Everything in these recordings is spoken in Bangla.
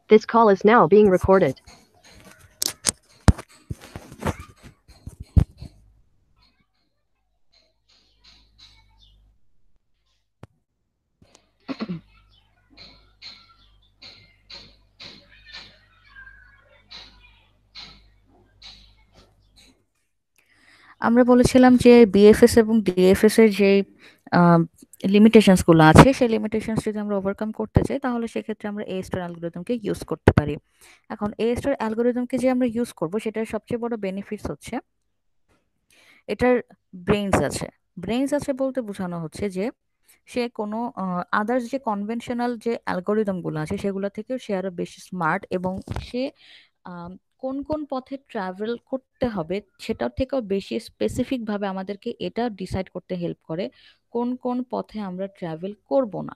This call is now being recorded. আমরা বলেছিলাম যে বিএফএস এবং ডিএফএস এর যে লিমিটেশনস গুলো আছে সেই লিমিটেশনস যদি আমরা ওভারকাম করতে চাই তাহলে সেক্ষেত্রে আমরা এ স্টার অ্যালগোরিদমকে ইউজ করতে পারি। এখন এ স্টার অ্যালগোরিদমকে যে আমরা ইউজ করব সেটার সবচেয়ে বড় বেনিফিটস হচ্ছে এটার ব্রেইনস আছে। ব্রেইনস আছে বলতে বোঝানো হচ্ছে যে সে কোনো আদার্স যে কনভেনশনাল যে অ্যালগোরিদম গুলো আছে সেগুলো থেকেও সে আরো বেশি স্মার্ট, এবং সে আম, কোন কোন পথে ট্রাভেল করতে হবে সেটার থেকেও বেশি স্পেসিফিক ভাবে আমাদেরকে এটা ডিসাইড করতে হেল্প করে কোন কোন পথে আমরা ট্রাভেল করব না।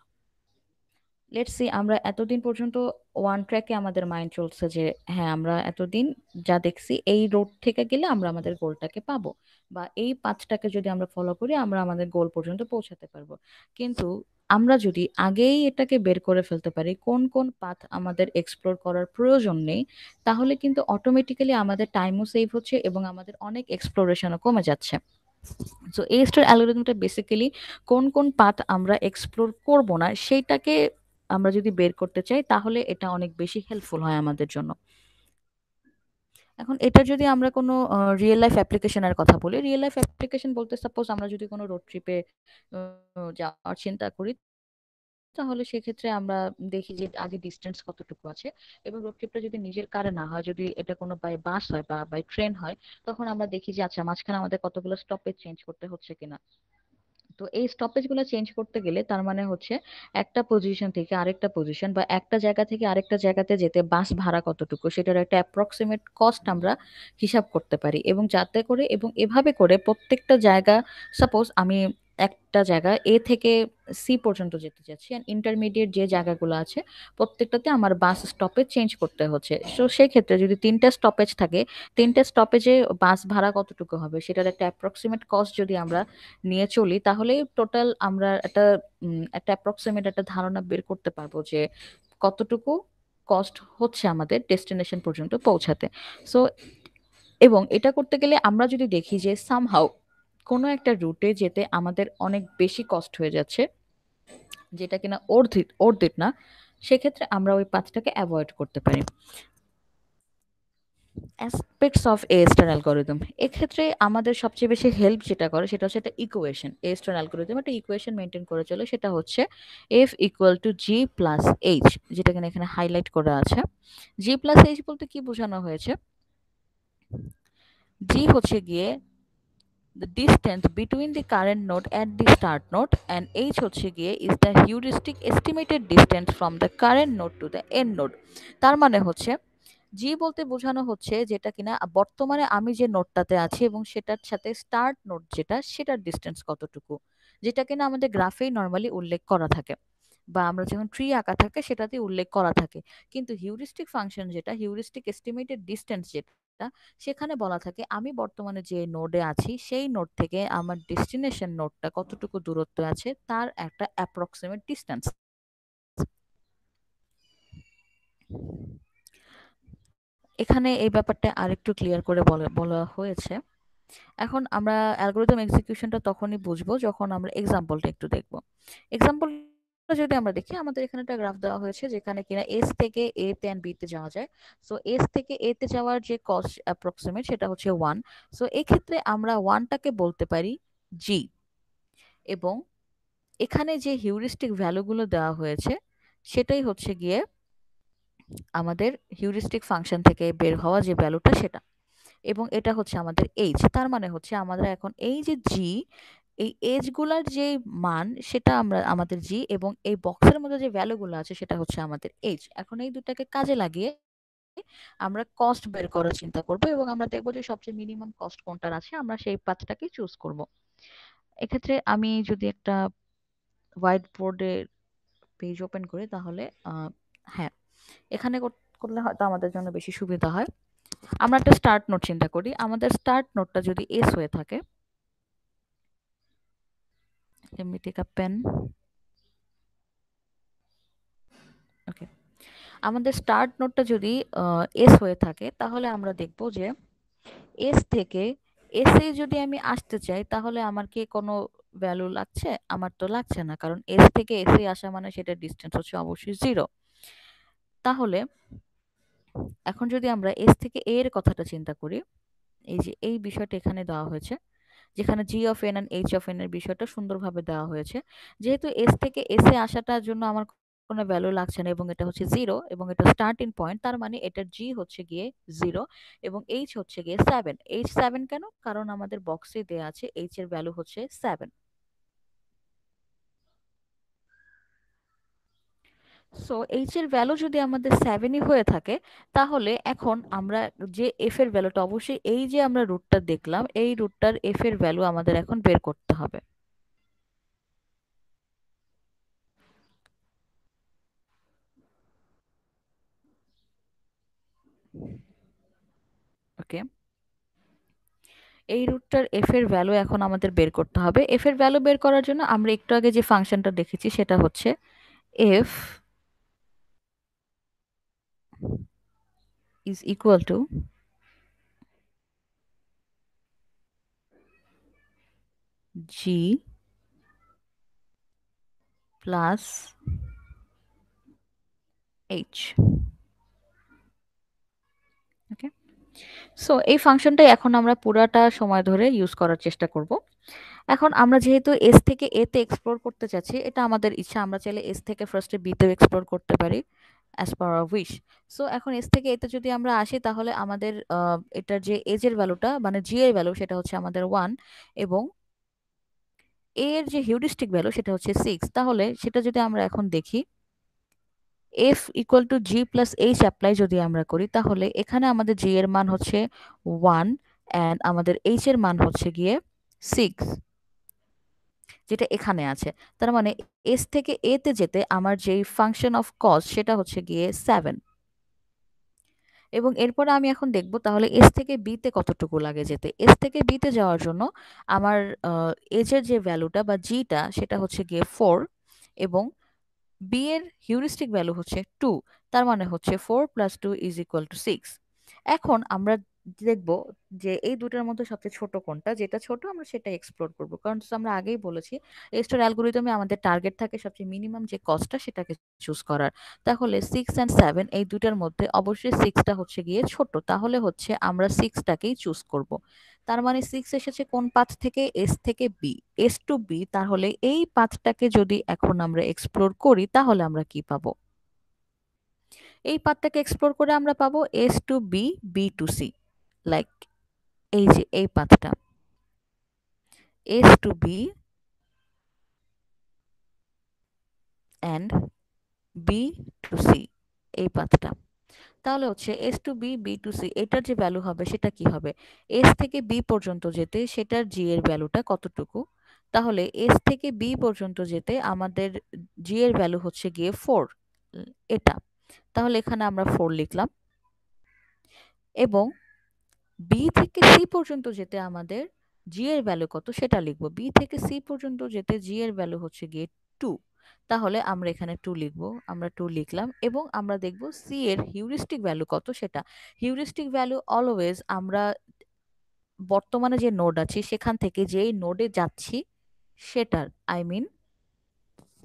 লেটস সি আমরা এতদিন পর্যন্ত ওয়ান ট্র্যাকে আমাদের মাইন্ড চলছে যে হ্যাঁ আমরা এতদিন যা দেখছি এই রোড থেকে গেলে আমরা আমাদের গোলটাকে পাবো, বা এই পাথটাকে যদি আমরা ফলো করি আমরা আমাদের গোল পর্যন্ত পৌঁছাতে পারবো। কিন্তু আমরা যদি আগেই এটাকে বের করে ফেলতে পারি কোন কোন পাথ আমাদের এক্সপ্লোর করার প্রয়োজন নেই, তাহলে কিন্তু অটোমেটিক্যালি আমাদের টাইমও সেভ হচ্ছে এবং আমাদের অনেক এক্সপ্লোরেশনও কমে যাচ্ছে। সো এই স্টার অ্যালগোরিদমটা বেসিক্যালি কোন কোন পাথ আমরা এক্সপ্লোর করব না সেইটাকে আমরা যদি বের করতে চাই তাহলে এটা অনেক বেশি হেল্পফুল হয় আমাদের জন্য। এখন এটা যদি আমরা কোনো রিয়েল লাইফ অ্যাপ্লিকেশনের কথা বলি, রিয়েল লাইফ অ্যাপ্লিকেশন বলতে সাপোজ আমরা যদি কোনো রোড ট্রিপে যাওয়ার চিন্তা করি, তাহলে সেক্ষেত্রে আমরা দেখি যে আগে ডিস্টেন্স কতটুকু আছে, এবং রোড ট্রিপটা যদি নিজের কারে না হয়, যদি এটা কোনো বাই বাস হয় বা বাই ট্রেন হয়, তখন আমরা দেখি যে আচ্ছা মাঝখানে আমাদের কতগুলো স্টপেজ চেঞ্জ করতে হচ্ছে কিনা। তো এই স্টপেজ গুলো চেঞ্জ করতে গেলে তার মানে হচ্ছে একটা পজিশন থেকে আরেকটা পজিশন বা একটা জায়গা থেকে আরেকটা জায়গাতে যেতে বাস ভাড়া কতটুকু সেটার একটা অ্যাপ্রক্সিমেট কস্ট আমরা হিসাব করতে পারি, এবং যাতে করে এবং এভাবে করে প্রত্যেকটা জায়গা, সাপোজ আমি একটা জায়গা এ থেকে সি পর্যন্ত যেতে চাচ্ছি, আর ইন্টারমিডিয়েট যে জায়গাগুলো আছে প্রত্যেকটাতে আমার বাস স্টপেজ চেঞ্জ করতে হচ্ছে। তো সেক্ষেত্রে যদি তিনটা স্টপেজ থাকে, তিনটা স্টপেজে বাস ভাড়া কতটুকু হবে সেটার একটা অ্যাপ্রক্সিমেট কস্ট যদি আমরা নিয়ে চলি, তাহলে টোটাল আমরা একটা অ্যাপ্রক্সিমেট একটা ধারণা বের করতে পারবো যে কতটুকু কস্ট হচ্ছে আমাদের ডেস্টিনেশন পর্যন্ত পৌঁছাতে। সো এবং এটা করতে গেলে আমরা যদি দেখি যে সামহাউ কোনো একটা রুটে যেতে আমাদের অনেক বেশি কস্ট হয়ে যাচ্ছে, যেটা কিনা অর্ধেক না, সেক্ষেত্রে আমরা ওই পাথটাকে অ্যাভয়েড করতে পারি। Aspects of A star algorithm, এক্ষেত্রে আমাদের সবচেয়ে বেশি হেল্প যেটা করে সেটা হচ্ছে একটা ইকুয়েশন। এ স্টার অ্যালগোরিদম একটা ইকুয়েশন মেনটেন করে চলে, সেটা হচ্ছে F equal to G plus H, যেটা কিনা এখানে হাইলাইট করা আছে। জি প্লাস এইচ বলতে কি বোঝানো হয়েছে, জি হচ্ছে গিয়ে the distance between the current node at the start node, and h হচ্ছে গিয়ে is the heuristic estimated distance from the current node to the end node। তার মানে হচ্ছে জি বলতে বোঝানো হচ্ছে যেটা কিনা বর্তমানে আমি যে নোডটাতে আছি এবং সেটার সাথে স্টার্ট নোড যেটা সেটার ডিস্টেন্স কতটুকু, যেটা কিনা আমাদের গ্রাফেই নর্মালি উল্লেখ করা থাকে, বা আমরা যখন ট্রি আঁকা থাকে সেটাতে উল্লেখ করা থাকে। কিন্তু হিউরিস্টিক ফাংশন যেটা হিউরিস্টিক এস্টিমেটেড ডিস্টেন্স যেটা, সেখানে বলা থাকে আমি বর্তমানে যে নোডে আছি সেই নোড থেকে আমার ডেস্টিনেশন নোডটা কতটুকু দূরত্ব আছে তার একটা অ্যাপ্রক্সিমেট ডিস্টেন্স। এখানে এই ব্যাপারটা আরেকটু ক্লিয়ার করে বলা হয়েছে। এখন আমরা অ্যালগোরিদম এক্সিকিউশনটা তখনই বুঝবো যখন আমরা এক্সাম্পলটা একটু দেখবো। এক্সাম্পলটা যদি আমরা দেখি, আমাদের এখানে একটা গ্রাফ দেওয়া হয়েছে যেখানে কিনা এস থেকে এ তে এন্ড বি তে যাওয়া যায়। সো এস থেকে এ তে যাওয়ার যে কস্ট অ্যাপ্রক্সিমেট সেটা হচ্ছে 1। সো এক্ষেত্রে আমরা 1টাকে বলতে পারি জি, এবং এখানে যে হিউরিস্টিক ভ্যালুগুলো দেওয়া হয়েছে সেটাই হচ্ছে গিয়ে আমাদের হিউরিস্টিক ফাংশন থেকে বের হওয়া যে ভ্যালুটা সেটা, এবং এটা হচ্ছে আমাদের এইজ। তার মানে হচ্ছে আমাদের এখন এই যে জি, এই এজ গুলার যে মান সেটা আমরা আমাদের জি, এবং এই বক্সের মধ্যে যে ভ্যালুগুলো আছে সেটা হচ্ছে আমাদের এইজ। এখন এই দুটাকে কাজে লাগিয়ে আমরা কস্ট বের করার চিন্তা করব, এবং আমরা দেখবো যে সবচেয়ে মিনিমাম কস্ট কোনটার আছে আমরা সেই পাথটাকে চুজ করব। এক্ষেত্রে আমি যদি একটা হোয়াইট বোর্ডে পেজ ওপেন করি তাহলে হ্যাঁ, এখানে করলে হয়তো আমাদের জন্য বেশি সুবিধা হয়। আমরা একটা স্টার্ট নোট চিন্তা করি, আমাদের স্টার্ট নোটটা যদি এস হয়ে থাকে, let me take a pen. ওকে, আমাদের স্টার্ট নোডটা যদি এস হয়ে থাকে তাহলে আমরা দেখব যে এস থেকে এস এ যদি আমি আসতে চাই তাহলে আমার কি কোনো ভ্যালু লাগছে? আমার তো লাগছে না, কারণ এস থেকে এস এ আসা মানে সেটার ডিস্টেন্স হচ্ছে অবশ্যই 0। তাহলে এখন যদি আমরা এস থেকে এ এর কথাটা চিন্তা করি, এই যে এই বিষয়টা এখানে দেওয়া হয়েছে, যেখানে G of N and H of N এর বিষয়টা সুন্দরভাবে দেওয়া হয়েছে। যেহেতু এস থেকে এস এ আসাটার জন্য আমার কোনো ভ্যালু লাগছে না এবং এটা হচ্ছে 0 এবং এটা স্টার্টিং পয়েন্ট, তার মানে এটার জি হচ্ছে গিয়ে 0 এবং এইচ হচ্ছে গিয়ে 7। এইচ 7 কেন? কারণ আমাদের বক্সে দেয়া আছে এইচ এর ভ্যালু হচ্ছে 7। সো এইচ এর ভ্যালু যদি আমাদের 7ই হয়ে থাকে, তাহলে এখন আমরা যে এফ এর ভ্যালুটা, অবশ্যই এই যে আমরা রুটটা দেখলাম এই রুটটার এফ এর ভ্যালু আমাদের এখন বের করতে হবে। ওকে, এই রুটটার এফ এর ভ্যালু এখন আমাদের বের করতে হবে। এফ এর ভ্যালু বের করার জন্য আমরা একটু আগে যে ফাংশনটা দেখেছি সেটা হচ্ছে F is equal to G plus H. Okay, so এই ফাংশনটাই এখন আমরা পুরাটা সময় ধরে ইউজ করার চেষ্টা করব। এখন আমরা যেহেতু এস থেকে এ তে এক্সপ্লোর করতে চাচ্ছি, এটা আমাদের ইচ্ছা, আমরা চাইলে এস থেকে ফার্স্টে বি তেও এক্সপ্লোর করতে পারি as per our wish. So এখন এস থেকে এতে যদি আমরা আসি তাহলে আমাদের এটার যে এজ এর ভ্যালুটা মানে জি এর ভ্যালু সেটা হচ্ছে আমাদের 1 এবং এ এর যে হিউরিস্টিক ভ্যালু সেটা হচ্ছে 6। তাহলে সেটা যদি আমরা এখন দেখি, F equal to G plus H apply যদি আমরা করি তাহলে এখানে আমাদের জি এর মান হচ্ছে 1 অ্যান্ড আমাদের এইচ এর মান হচ্ছে গিয়ে 6, যেটা এখানে আছে। তার মানে এস থেকে এ তে যেতে আমার যেই ফাংশন অফ কজ সেটা হচ্ছে গিয়ে 7 এবং এরপরে আমি এখন দেখব তাহলে এস থেকে বি তে কতটুকু লাগে যেতে। এস থেকে বি তে যাওয়ার জন্য আমার এজ এর যে ভ্যালুটা বা জিটা সেটা হচ্ছে গিয়ে 4 এবং বি এর হিউরিস্টিক ভ্যালু হচ্ছে 2, তার মানে হচ্ছে 4 প্লাস 2 ইজ ইকুয়াল টু 6। এখন আমরা দেখব যে এই দুটার মধ্যে সবচেয়ে ছোট কোনটা, যেটা ছোট আমরা সেটা এক্সপ্লোর করব, কারণ আমরা আগেই বলেছি স্টার অ্যালগোরিদমে আমাদের টার্গেট থাকে সবচেয়ে মিনিমাম যে কস্টটা সেটাকে চুজ করার। তাহলে 6 অ্যান্ড 7 এই দুটার মধ্যে অবশ্যই 6টা হচ্ছে গিয়ে ছোট, তাহলে হচ্ছে আমরা 6টাকেই চুজ করব। তার মানে 6 এসেছে কোন পাথ থেকে? এস থেকে বি, এস টু বি। তাহলে এই পাথটাকে যদি এখন আমরা এক্সপ্লোর করি তাহলে আমরা কি পাবো? এই পাথটাকে এক্সপ্লোর করে আমরা পাবো S to B, B to C. Like এই যে এই পাথটা S to B and B to C, এই পাথটা। তাহলে হচ্ছে S to B, B to C এটার যে ভ্যালু হবে সেটা কি হবে? এস থেকে বি পর্যন্ত যেতে সেটার জি এর ভ্যালুটা কতটুকু? তাহলে এস থেকে বি পর্যন্ত যেতে আমাদের জি এর ভ্যালু হচ্ছে গিয়ে 4, এটা। তাহলে এখানে আমরা 4 লিখলাম এবং বি থেকে সি পর্যন্ত যেতে আমাদের জি এর ভ্যালু কত সেটা লিখবো। বি থেকে সি পর্যন্ত যেতে জি এর ভ্যালু হচ্ছে গিয়ে 2, তাহলে আমরা এখানে 2 লিখবো। আমরা 2 লিখলাম এবং আমরা দেখব সি এর হিউরিস্টিক ভ্যালু কত সেটা। হিউরিস্টিক ভ্যালু অলওয়েজ আমরা বর্তমানে যে নোড আছে সেখান থেকে যেই নোডে যাচ্ছি সেটার, আই মিন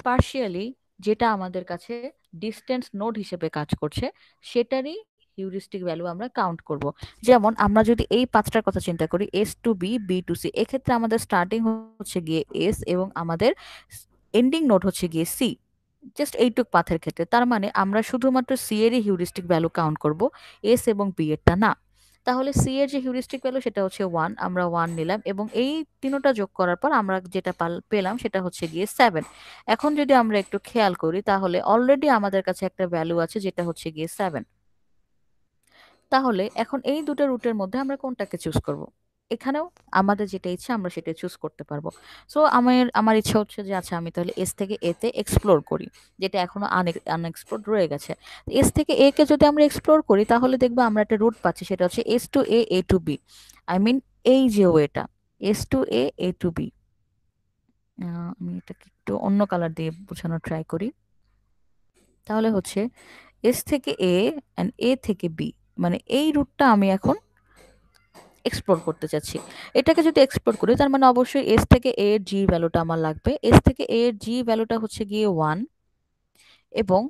পার্শিয়ালি যেটা আমাদের কাছে ডিস্টেন্স নোড হিসেবে কাজ করছে সেটারই হিউরিস্টিক ভ্যালু আমরা কাউন্ট করব। যেমন আমরা যদি এই পাঁচটার কথা চিন্তা করি, S to B, B to C, এক্ষেত্রে আমাদের স্টার্টিং হচ্ছে গিয়ে এস এবং আমাদের এন্ডিং নোড হচ্ছে গিয়ে সি, জাস্ট এইটুক পাথের ক্ষেত্রে। তার মানে আমরা শুধুমাত্র সি এরই হিউরিস্টিক ভ্যালু কাউন্ট করব, এস এবং বি এরটা না। তাহলে সি এর যে হিউরিস্টিক ভ্যালু সেটা হচ্ছে 1, আমরা 1 নিলাম এবং এই তিনটা যোগ করার পর আমরা যেটা পেলাম সেটা হচ্ছে গিয়ে 7। এখন যদি আমরা একটু খেয়াল করি তাহলে অলরেডি আমাদের কাছে একটা ভ্যালু আছে যেটা হচ্ছে গিয়ে 7। তাহলে এখন এই দুটো রুটের মধ্যে আমরা কোনটাকে চুজ করব? এখানেও আমাদের যেটা ইচ্ছা আমরা সেটা চুজ করতে পারবো। সো আমার আমার ইচ্ছা হচ্ছে যে আচ্ছা আমি তাহলে এস থেকে এ তে এক্সপ্লোর করি, যেটা এখনো আনএক্সপ্লোরড রয়ে গেছে। এস থেকে এ কে যদি আমরা এক্সপ্লোর করি তাহলে দেখবো আমরা একটা রুট পাচ্ছি, সেটা হচ্ছে S to A, A to B. I mean এই যে ওয়েটা S to A, A to B. আমি এটাকে একটু অন্য কালার দিয়ে বোঝানোর ট্রাই করি। তাহলে হচ্ছে এস থেকে এ অ্যান্ড এ থেকে বি, মানে এই রুটটা আমি এখন এক্সপ্লোর করতে চাচ্ছি। এটাকে যদি এক্সপ্লোর করি তার মানে অবশ্যই এস থেকে এ এর জি ভ্যালুটা আমার লাগবে। এস থেকে এ এর জি ভ্যালুটা হচ্ছে গিয়ে 1 এবং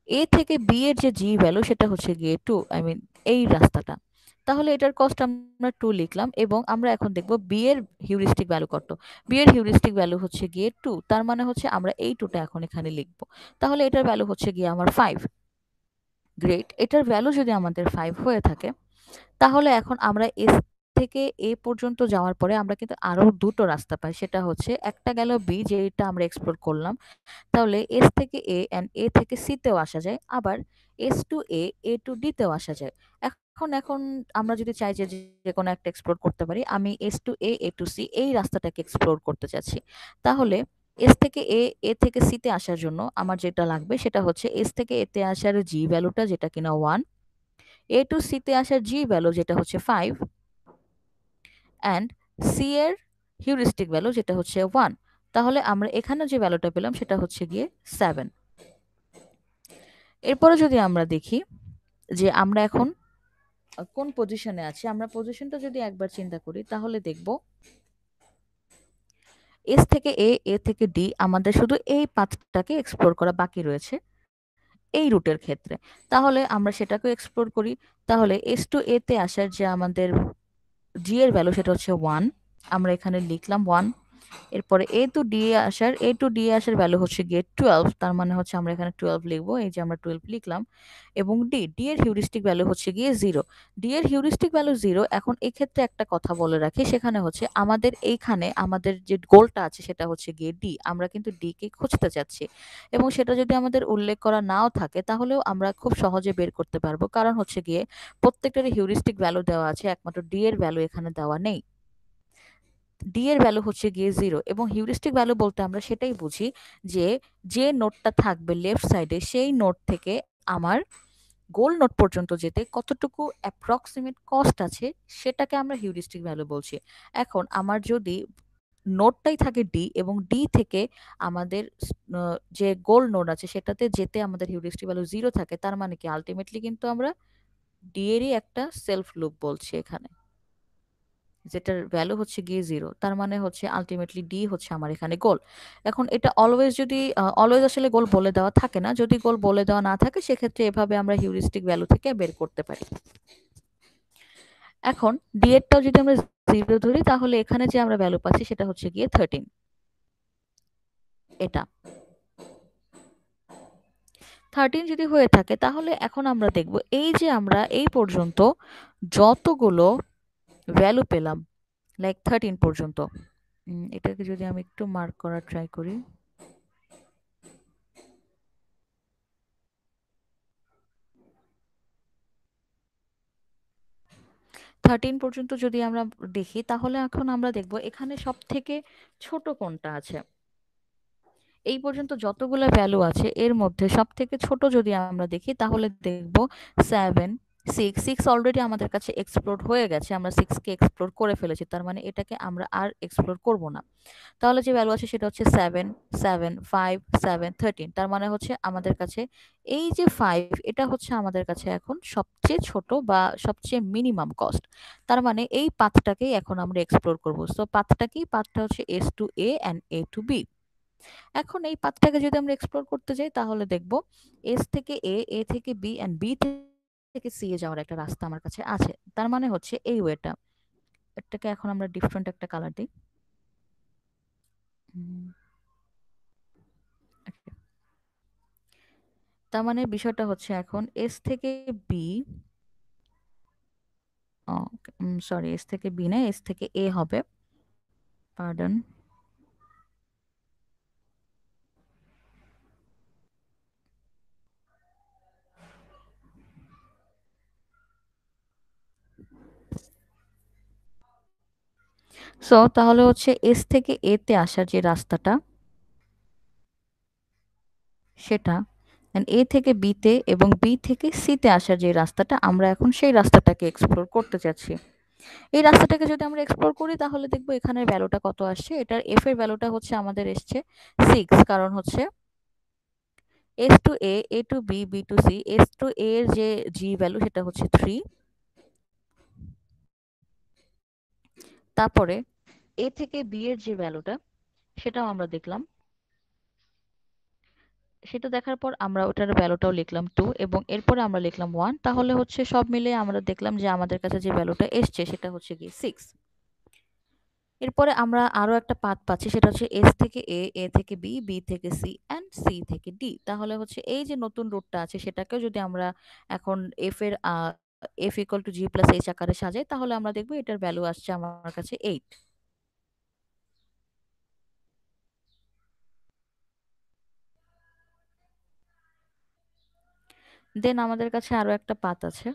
এ থেকে বি এর যে জি ভ্যালু সেটা হচ্ছে গিয়ে 2, আই মিন এই রাস্তাটা। তাহলে এটার কস্ট আমরা 2 লিখলাম এবং আমরা এখন দেখব বি এর হিউরিস্টিক ভ্যালু কত। বি এর হিউরিস্টিক ভ্যালু হচ্ছে গিয়ে 2, তার মানে হচ্ছে আমরা এই 2টা এখন এখানে লিখব। তাহলে এটার ভ্যালু হচ্ছে গিয়ে আমার 5। গ্রেট, এটার ভ্যালু যদি আমাদের 5 হয়ে থাকে তাহলে এখন আমরা এস থেকে এ পর্যন্ত যাওয়ার পরে আমরা কিন্তু আরো দুটো রাস্তা পাই। সেটা হচ্ছে একটা গেল বি, যেটা আমরা এক্সপ্লোর করলাম। তাহলে এস থেকে এ অ্যান্ড এ থেকে সি তেও আসা যায়, আবার S to A, A two D তেও আসা যায়। এখন এখন আমরা যদি চাই যে যে কোনো একটা এক্সপ্লোর করতে পারি, আমি S to A, A two C এই রাস্তাটাকে এক্সপ্লোর করতে চাচ্ছি। তাহলে এস থেকে এ, এ থেকে সি তে আসার জন্য আমার যেটা লাগবে সেটা হচ্ছে এস থেকে এ তে আসার জি ভ্যালুটা যেটা কিনা 1, এ টু সি তে আসার জি ভ্যালু যেটা হচ্ছে 5 অ্যান্ড সি এর হিউরিস্টিক ভ্যালু যেটা হচ্ছে 1। তাহলে আমরা এখানে যে ভ্যালুটা পেলাম সেটা হচ্ছে গিয়ে 7। এরপরে যদি আমরা দেখি যে আমরা এখন কোন পজিশনে আছি, আমরা পজিশনটা যদি একবার চিন্তা করি তাহলে দেখব এস থেকে এ, এ থেকে ডি আমাদের শুধু এই পাথটাকে এক্সপ্লোর করা বাকি রয়েছে এই রুটের ক্ষেত্রে। তাহলে আমরা সেটাকে এক্সপ্লোর করি। তাহলে এস টু এ তে আসার যে আমাদের জি এর ভ্যালু সেটা হচ্ছে 1, আমরা এখানে লিখলাম 1। এরপরে এ টু ডি আসার ভ্যালু হচ্ছে গিয়ে 12, তার মানে হচ্ছে আমরা এখানে 12 লিখবো, এই যে আমরা 12 লিখলাম। এবং ডি এর হিউরিস্টিক ভ্যালু হচ্ছে গিয়ে 0। ডি এর হিউরিস্টিক ভ্যালু 0। এখন এই ক্ষেত্রে একটা কথা বলে রাখি, সেখানে হচ্ছে আমাদের এইখানে আমাদের যে গোলটা আছে সেটা হচ্ছে গিয়ে ডি, আমরা কিন্তু ডি কে খুঁজতে চাচ্ছি এবং সেটা যদি আমাদের উল্লেখ করা নাও থাকে তাহলেও আমরা খুব সহজে বের করতে পারবো, কারণ হচ্ছে গিয়ে প্রত্যেকটারই হিউরিস্টিক ভ্যালু দেওয়া আছে, একমাত্র ডি এর ভ্যালু এখানে দেওয়া নেই। ডি এর ভ্যালু হচ্ছে গিয়ে 0 এবং হিউরিস্টিক ভ্যালু বলতে আমরা সেটাই বুঝি যে যে নোডটা থাকবে লেফট সাইডে সেই নোড থেকে আমার গোল নোড পর্যন্ত যেতে কতটুকু অ্যাপ্রক্সিমেট কস্ট আছে সেটাকে আমরা হিউরিস্টিক ভ্যালু বলছি। এখন আমার যদি নোডটাই থাকে ডি এবং ডি থেকে আমাদের যে গোল নোড আছে সেটাতে যেতে আমাদের হিউরিস্টিক ভ্যালু 0 থাকে, তার মানে কি আলটিমেটলি কিন্তু আমরা ডি এরই একটা সেলফ লুপ বলছি এখানে, যেটার ভ্যালু হচ্ছে গিয়ে 0, তার মানে হচ্ছে আলটিমেটলি ডি হচ্ছে আমার এখানে গোল। এখন এটা অলওয়েজ যদি অলওয়েজ আসলে গোল বলে দেওয়া থাকে না, যদি গোল বলে দেওয়া না থাকে সেক্ষেত্রে এভাবে আমরা হিউরিস্টিক ভ্যালু থেকে বের করতে পারি। এখন ডি এরটাও যদি আমরা 0 ধরি তাহলে এখানে যে আমরা ভ্যালু পাচ্ছি সেটা হচ্ছে গিয়ে 13। এটা 13 যদি হয়ে থাকে তাহলে এখন আমরা দেখব এই যে আমরা এই পর্যন্ত যতগুলো ভ্যালু পেলাম, লাইক 13 পর্যন্ত, এটাকে যদি আমি একটু মার্ক করার ট্রাই করি। 13 পর্যন্ত যদি আমরা দেখি তাহলে এখন আমরা দেখব এখানে সব থেকে ছোট কোনটা আছে। এই পর্যন্ত যতগুলো ভ্যালু আছে এর মধ্যে সব থেকে ছোট যদি আমরা দেখি তাহলে দেখব 7, 6 অলরেডি আমাদের কাছে এক্সপ্লোর হয়ে গেছে, আমরা 6 কে এক্সপ্লোর করে ফেলেছি, তার মানে এটাকে আমরা আর এক্সপ্লোর করব না। তাহলে যে ভ্যালু আছে সেটা হচ্ছে 7, 7, 5, 7, 13, তার মানে হচ্ছে আমাদের কাছে এই যে 5 এটা হচ্ছে আমাদের কাছে এখন সবচেয়ে ছোট বা সবচেয়ে মিনিমাম কস্ট। তার মানে এই পাথটাকেই এখন আমরা এক্সপ্লোর করব। সো পাথটা কি? পাথটা হচ্ছে S to A and A to B. এখন এই পাথটাকে যদি আমরা এক্সপ্লোর করতে যাই তাহলে দেখব এস থেকে এ, এ থেকে বি অ্যান্ড বি থেকে সি এ যাওয়ার একটা রাস্তা আমার কাছে আছে। তার মানে হচ্ছে এই ওয়েটা। এটাকে এখন আমরা ডিফারেন্ট একটা কালার দিই। তার মানে বিষয়টা হচ্ছে এখন এস থেকে বি, সরি এস থেকে বি না, এস থেকে এ হবে, পার্ডন। সো তাহলে হচ্ছে এস থেকে এ তে আসার যে রাস্তাটা সেটা, এ থেকে বিতে এবং বি থেকে সিতে আসার যে রাস্তাটা, আমরা এখন সেই রাস্তাটাকে এক্সপ্লোর করতে চাচ্ছি। এই রাস্তাটাকে যদি আমরা এক্সপ্লোর করি তাহলে দেখবো এখানের ভ্যালুটা কত আসছে। এটার এফ এর ভ্যালুটা হচ্ছে আমাদের এসছে 6, কারণ হচ্ছে S to A to B, B to C, S to A এর যে জি ভ্যালু সেটা হচ্ছে 3। তারপরে এ থেকে বি এর যে ভ্যালুটা সেটাও আমরা দেখলাম। সেটা দেখার পর আমরা ওটার ভ্যালুটাও লিখলাম 2 এবং এরপরে আমরা লিখলাম 1। তাহলে হচ্ছে সব মিলে আমরা দেখলাম যে আমাদের কাছে যে ভ্যালুটা এসছে সেটা হচ্ছে কি 6। এরপরে আমরা আরো একটা পাথ পাচ্ছি, সেটা হচ্ছে এস থেকে এ, এ থেকে বি, বি থেকে সি এন্ড সি থেকে ডি। তাহলে হচ্ছে এই যে নতুন রুটটা আছে সেটাকেও যদি আমরা এখন এফ এর F equal to G plus H আকারে সাজাই তাহলে আমরা দেখবো এটার ভ্যালু আসছে আমার কাছে 8। দেন আমাদের কাছে আরো একটা পাথ আছে।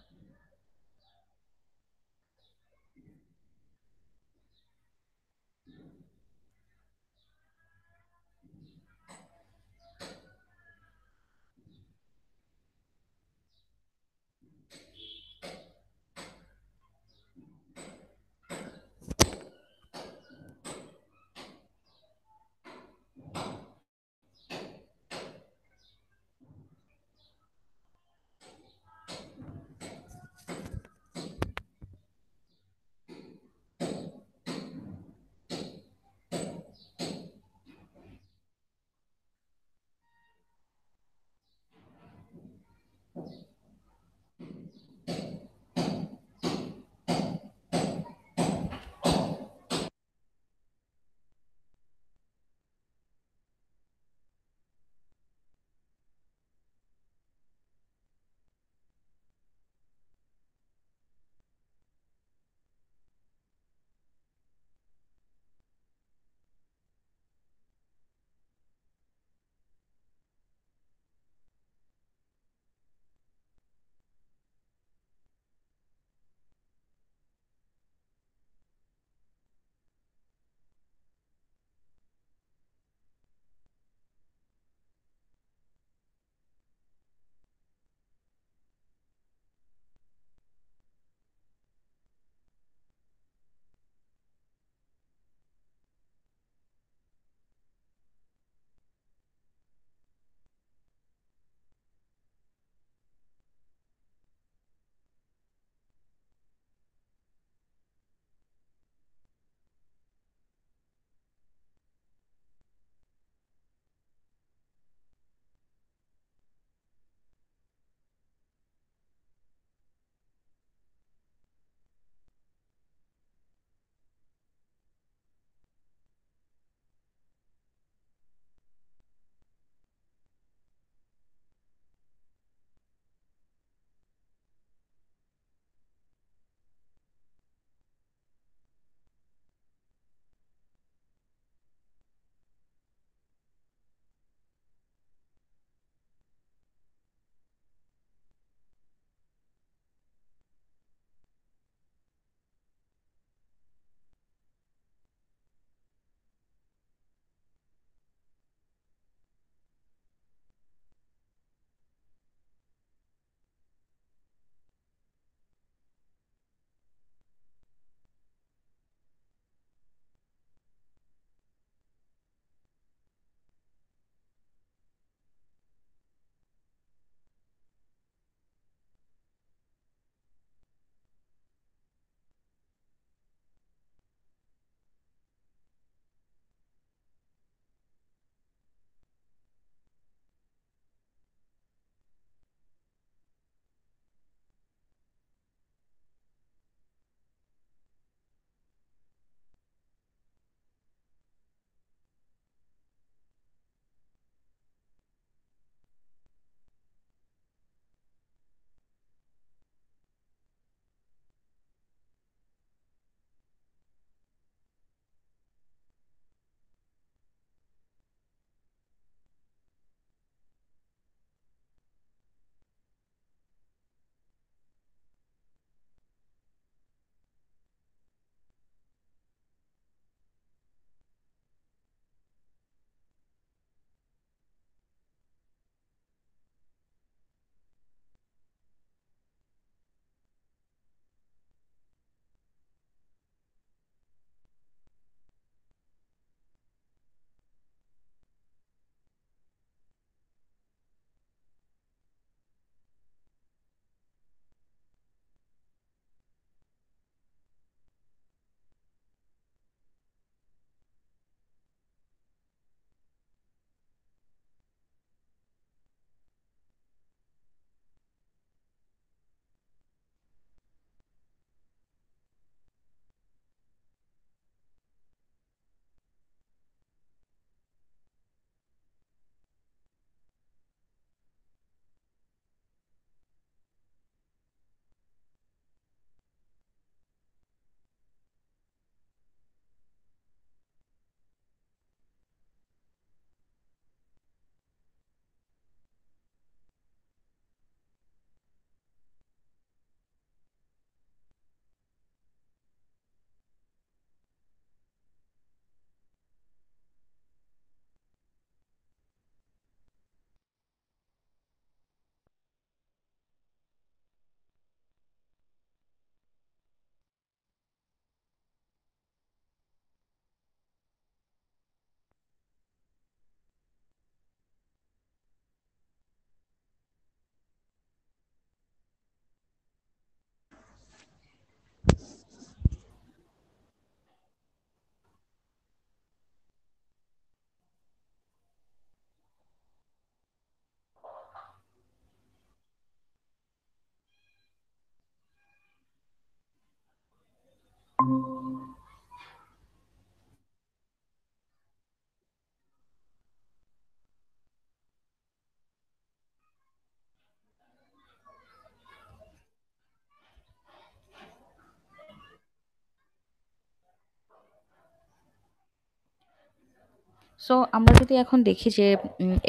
সো আমরা যদি এখন দেখি যে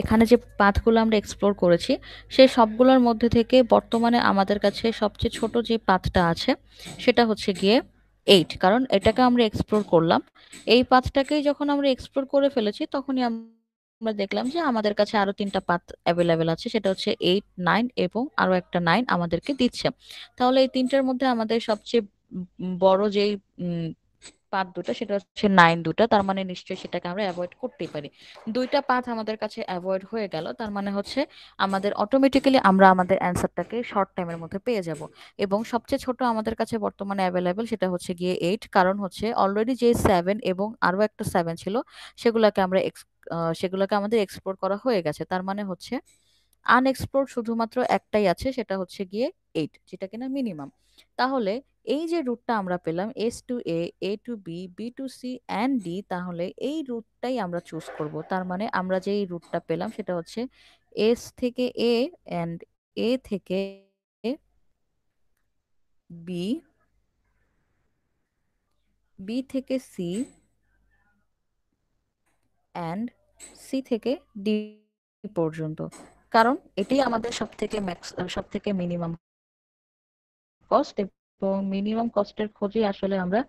এখানে যে পাথগুলো আমরা এক্সপ্লোর করেছি সেই সবগুলোর মধ্যে থেকে বর্তমানে আমাদের কাছে সবচেয়ে ছোট যে পাথটা আছে সেটা হচ্ছে গিয়ে 8, কারণ এটাকে আমরা এক্সপ্লোর করলাম। এই পাথটাকেই যখন আমরা এক্সপ্লোর করে ফেলেছি তখনই আমরা দেখলাম যে আমাদের কাছে আরো 3টা পাথ অ্যাভেলেবেল আছে, সেটা হচ্ছে 8, 9 এবং আরো একটা 9 আমাদেরকে দিচ্ছে। তাহলে এই তিনটার মধ্যে আমাদের সবচেয়ে বড় যেই পাথ দুটো সেটা হচ্ছে 9 দুটা, তার মানে নিশ্চয়ই সেটাকে আমরা অ্যাভয়েড করতেই পারি। দুইটা পাথ আমাদের কাছে অ্যাভয়েড হয়ে গেল, তার মানে হচ্ছে আমাদের অটোমেটিক্যালি আমরা আমাদের অ্যান্সারটাকে শর্ট টাইমের মধ্যে পেয়ে যাব। এবং সবচেয়ে ছোট আমাদের কাছে বর্তমানে অ্যাভেলেবেল সেটা হচ্ছে গিয়ে 8, কারণ হচ্ছে অলরেডি যে 7 এবং আরো একটা 7 ছিল সেগুলোকে আমরা সেগুলোকে আমাদের এক্সপ্লোর করা হয়ে গেছে। তার মানে হচ্ছে আনএক্সপ্লোরড শুধুমাত্র একটাই আছে, সেটা হচ্ছে গিয়ে 8, যেটা কিনা মিনিমাম। তাহলে এই যে রুটটা আমরা পেলাম S to A, A to B, B to C and D, তাহলে এই রুটটাই আমরা চুজ করব। তার মানে আমরা যে এই রুটটা পেলাম সেটা হচ্ছে S থেকে A অ্যান্ড A থেকে B, B থেকে C অ্যান্ড C থেকে D পর্যন্ত, কারণ এটাই আমাদের সব থেকে মিনিমাম কস্ট, এবং মিনিমাম কস্টের খোঁজে আসলে আমরা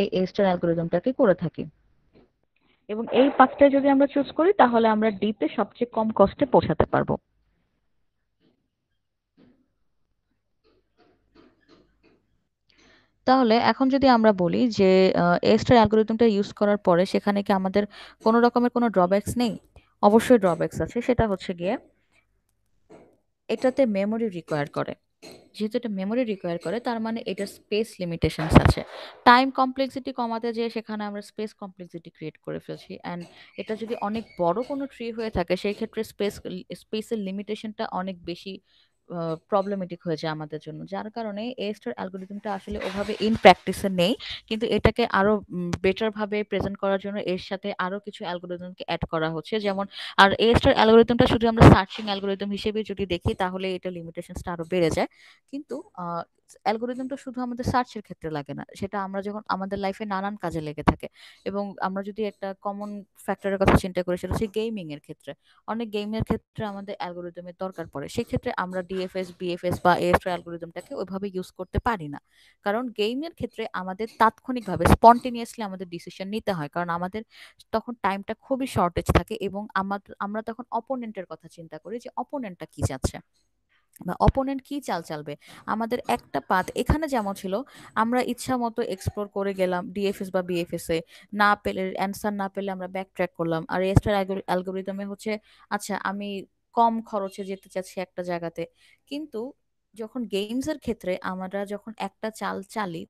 এই এ স্টার অ্যালগরিদমটাকে করে থাকি। এবং এই পাথটা যদি আমরা চুজ করি তাহলে আমরা ডি তে সবচেয়ে কম কস্টে পৌঁছাতে পারবো। তাহলে এখন যদি আমরা বলি যে এ স্টার অ্যালগরিদমটা ইউজ করার পরে সেখানে কি আমাদের কোনো রকমের কোনো ড্রব্যাকস নেই? অবশ্যই ড্রব্যাকস আছে। সেটা হচ্ছে গিয়ে এটাতে মেমোরি রিকোয়ার করে। যেহেতু এটা মেমোরি রিকোয়ার করে তার মানে এটার স্পেস লিমিটেশনস আছে। টাইম কমপ্লেক্সিটি কমাতে যেয়ে সেখানে আমরা স্পেস কমপ্লেক্সিটি ক্রিয়েট করে ফেলছি। অ্যান্ড এটা যদি অনেক বড় কোনো ট্রি হয়ে থাকে সেই ক্ষেত্রে স্পেসের লিমিটেশনটা অনেক বেশি প্রবলেমেটিক হয়ে যায় আমাদের জন্য, যার কারণে এ স্টার অ্যালগোরিদমটা আসলে ওভাবে ইন প্র্যাকটিসে নেই। কিন্তু এটাকে আরো বেটার ভাবে প্রেজেন্ট করার জন্য এর সাথে আরো কিছু অ্যালগোরিদমকে অ্যাড করা হচ্ছে, যেমন আর এ স্টার অ্যালগোরিদমটা শুধু আমরা সার্চিং অ্যালগোরিদম হিসেবে যদি দেখি তাহলে এটা লিমিটেশনসটা আরো বেড়ে যায়। কিন্তু অ্যালগোরিদমটা শুধু আমাদের সার্চের ক্ষেত্রে লাগে না, সেটা আমরা যখন আমাদের লাইফে নানান কাজে লেগে থাকে। এবং আমরা যদি একটা কমন ফ্যাক্টরের কথা চিন্তা করি সেটা হচ্ছে গেমিং এর ক্ষেত্রে। অনেক গেমের ক্ষেত্রে আমাদের অ্যালগোরিদমের দরকার পড়ে, সেক্ষেত্রে আমরা ডিএফএস বিএফএস বা এএফএস অ্যালগোরিদমটাকে ওইভাবে ইউজ করতে পারি না। কারণ গেমের ক্ষেত্রে আমাদের তাৎক্ষণিকভাবে স্পন্টেনিয়াসলি আমাদের ডিসিশন নিতে হয়, কারণ আমাদের তখন টাইমটা খুবই শর্টেজ থাকে এবং আমরা তখন অপোনেন্টের কথা চিন্তা করি যে অপোনেন্টটা কি চাচ্ছে বা অপোনেন্ট কি চাল চালবে। আমাদের একটা পাথ এখানে যেমন ছিল, আমরা ইচ্ছা মতো এক্সপ্লোর করে গেলাম ডিএফএস বা বিএফএস এ, না পেলে অ্যান্সার না পেলে আমরা ব্যাক ট্র্যাক করলাম। আর রেস্টার অ্যালগোরিদমে হচ্ছে আচ্ছা আমি কম খরচে যেতে চাচ্ছি একটা জায়গাতে, কিন্তু যখন গেমস এর ক্ষেত্রে আমরা যখন একটা চাল চালি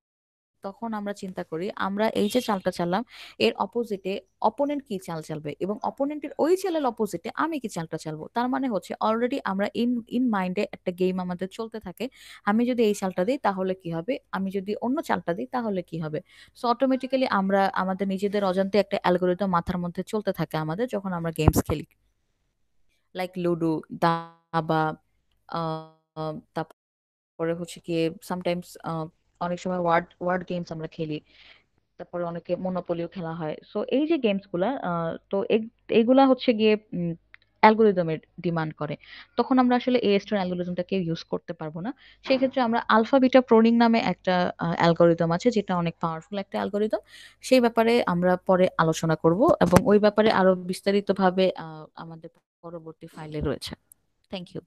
তখন আমরা চিন্তা করি আমরা এই যে চালটা চাললাম এর অপোজিটে অপোনেন্ট কি চাল চালবে এবং অপোনেন্টের ওই চালের অপোজিটে আমি কি চালটা চালবো। তার মানে হচ্ছে অলরেডি আমরা ইন ইন মাইন্ডে একটা গেম আমাদের চলতে থাকে। আমি যদি এই চালটা দিই তাহলে কি হবে, আমি যদি অন্য চালটা দিই তাহলে কি হবে। সো অটোমেটিক্যালি আমরা আমাদের নিজেদের অজান্তে একটা অ্যালগোরিদম মাথার মধ্যে চলতে থাকে আমাদের যখন আমরা গেমস খেলি, লাইক লুডো, দাবা, তারপরে হচ্ছে গিয়ে সামটাইমস অনেক সময় ওয়ার্ড ওয়ার্ড গেমস আমরা খেলি। তারপরে অনেকে মনোপলিও খেলা হয়। সো এই যে গেমস গুলা তো এইগুলা হচ্ছে গিয়ে অ্যালগোরিদমের ডিমান্ড করে। তখন আমরা আসলে এএস্টার অ্যালগোরিদমটাকে ইউজ করতে পারবো না। সেই ক্ষেত্রে আমরা আলফা বিটা প্রোনিং নামে একটা অ্যালগোরিদম আছে যেটা অনেক পাওয়ারফুল একটা অ্যালগোরিদম। সেই ব্যাপারে আমরা পরে আলোচনা করব এবং ওই ব্যাপারে আরো বিস্তারিতভাবে আমাদের পরবর্তী ফাইলে রয়েছে। Thank you.